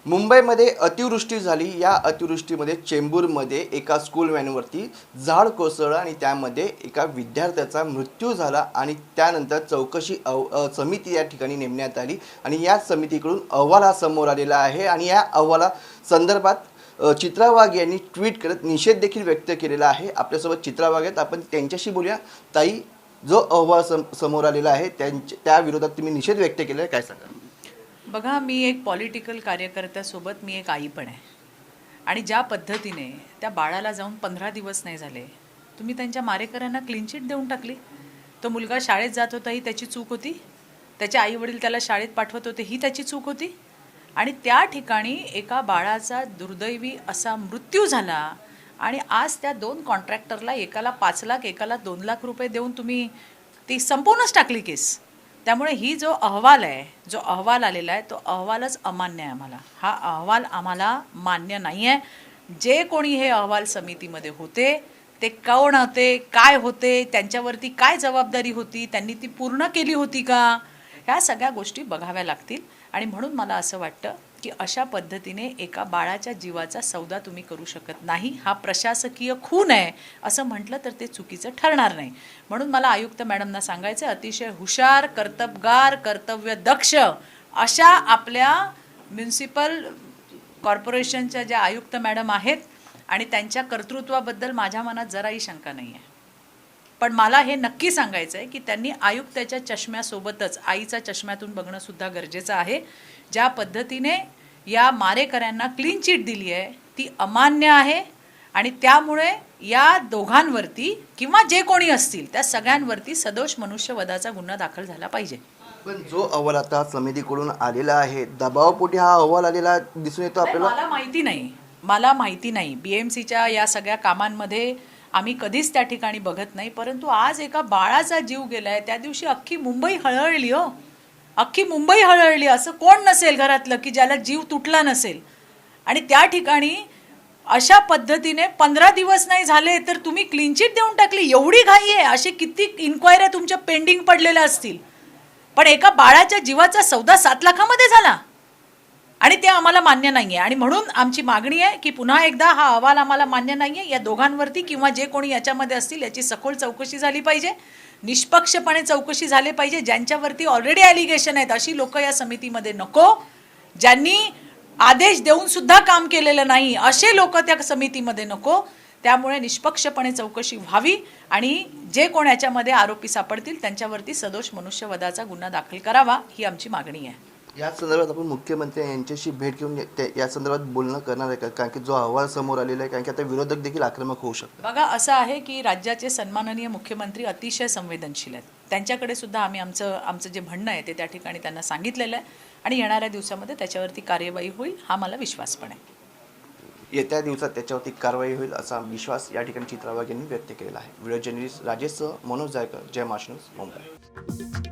मुंबईमध्ये अतिवृष्टी झाली। या अतिवृष्टीमध्ये चेंबूरमध्ये एका स्कूल व्हॅनवरती झाड कोसळलं आणि त्यामध्ये एका विद्यार्थ्याचा मृत्यू झाला आणि त्यानंतर चौकशी समिती या ठिकाणी नेमण्यात आली आणि या समितीकडून अहवाल हा समोर आलेला आहे आणि या अहवाला संदर्भात चित्रा वाघ यांनी ट्विट करत निषेध देखील व्यक्त केलेला आहे। आपल्यासोबत चित्रा वाघ आहेत, आपण त्यांच्याशी बोलूया। ताई, जो अहवाल समोर आलेला आहे त्या विरोधात तुम्ही निषेध व्यक्त केलेला आहे, काय सांगा? बघा, मी एक पॉलिटिकल कार्यकर्त्यासोबत मी एक आई पण आहे आणि ज्या पद्धतीने त्या बाळाला जाऊन 15 दिवस नाही झाले, तुम्ही त्यांच्या मारेकऱ्यांना क्लीन चिट देऊन टाकली। तो मुलगा शाळेत जात होता ही त्याची चूक होती, त्याचे आई वडील त्याला शाळेत पाठवत होते ही त्याची चूक होती आणि त्या ठिकाणी एका बाळाचा दुर्दैवी असा मृत्यू झाला आणि आज त्या 2 कॉन्ट्रॅक्टरला एकाला 5 लाख एकाला 2 लाख रुपये देऊन तुम्ही ती संपवूनच टाकली केस। त्यामुळे ही जो अहवाल आहे, जो अहवाल आलेला आहे, तो अहवालच अमान्य आहे। आम्हाला हा अहवाल आम्हाला मान्य नाही आहे। जे कोणी हे अहवाल समितीमध्ये होते ते कोण होते, काय होते, त्यांच्यावरती काय जबाबदारी होती, त्यांनी ती पूर्ण केली होती का, ह्या सगळ्या गोष्टी बघाव्या लागतील। आणि म्हणून मला असं वाटतं की अशा पद्धतीने एका बाळाच्या जीवाचा सौदा तुम्ही करू शकत नाही। हा प्रशासकीय खून आहे असं म्हटलं तर ते चुकीचं ठरणार नाही। म्हणून मला आयुक्त मॅडमना सांगायचं, अतिशय हुशार, कर्तबगार, कर्तव्यदक्ष अशा आपल्या म्युनिसिपल कॉर्पोरेशनच्या ज्या आयुक्त मॅडम आहेत आणि त्यांच्या कर्तृत्वाबद्दल माझ्या मनात जराही शंका नाही आहे। पण मला हे नक्की सांगायचं आहे की त्यांनी आयुक्ताच्या चष्म्यासोबतच आईचा चष्म्यातून बघणं सुद्धा गरजेचं आहे। ज्या पद्धतीने या मारेकऱ्यांना क्लीन चिट दिली आहे ती अमान्य आहे आणि त्यामुळे या दोघांवरती किंवा जे कोणी असतील त्या सगळ्यांवरती सदोष मनुष्यवधाचा गुन्हा दाखल झाला पाहिजे। पण जो अहवाल आता समितीकडून आलेला आहे, दबावपोटी हा अहवाल आलेला दिसून येतो आपल्याला। मला माहिती नाही BMCच्या या सगळ्या कामांमध्ये आम्ही कधीच त्या ठिकाणी बघत नाही, परंतु आज एका बाळाचा जीव गेलाय त्या दिवशी अख्खी मुंबई हळहळली। हो, अख्खी मुंबई हळहळली। असं कोण नसेल घरातलं की ज्याला जीव तुटला नसेल आणि त्या ठिकाणी अशा पद्धतीने 15 दिवस नाही झाले तर तुम्ही क्लीन चिट देऊन टाकली। एवढी घाई आहे? असे किती इन्क्वायऱ्या तुमच्या पेंडिंग पडलेल्या असतील, पण एका बाळाच्या जीवाचा सौदा 7 लाखामध्ये झाला आणि ते आम्हाला मान्य नाही आहे। आणि म्हणून आमची मागणी आहे की पुन्हा एकदा हा अहवाल आम्हाला मान्य नाही आहे। या दोघांवरती किंवा जे कोणी याच्यामध्ये असतील याची सखोल चौकशी झाली पाहिजे, निष्पक्षपणे चौकशी झाली पाहिजे। ज्यांच्यावरती ऑलरेडी ॲलिगेशन आहेत अशी लोक या समितीमध्ये नको, ज्यांनी आदेश देऊन सुद्धा काम केलेलं नाही असे लोक त्या समितीमध्ये नको। त्यामुळे निष्पक्षपणे चौकशी व्हावी आणि जे कोण याच्यामध्ये आरोपी सापडतील त्यांच्यावरती सदोष मनुष्यवधाचा गुन्हा दाखल करावा ही आमची मागणी आहे। या संदर्भात आपण मुख्यमंत्री यांच्याशी भेट घेऊन या संदर्भात बोलणं करणार आहे का? कारण की जो अहवाल समोर आलेला आहे, कारण की आता विरोधक देखील आक्रमक होऊ शकतात। बघा, असं आहे की राज्याचे सन्माननीय मुख्यमंत्री अतिशय संवेदनशील आहेत। त्यांच्याकडे सुद्धा आम्ही आमचं जे म्हणणं आहे ते त्या ठिकाणी त्यांना सांगितलेलं आहे आणि येणाऱ्या दिवसामध्ये त्याच्यावरती कार्यवाही होईल हा मला विश्वास पण आहे। येत्या दिवसात त्याच्यावरती कारवाई होईल असा विश्वास या ठिकाणी चित्रा वाघ यांनी व्यक्त केलेला आहे। व्हिडिओ जर्नलिस्ट राजेशसह मनोज जायकर, जय महाराष्ट्र, मुंबई।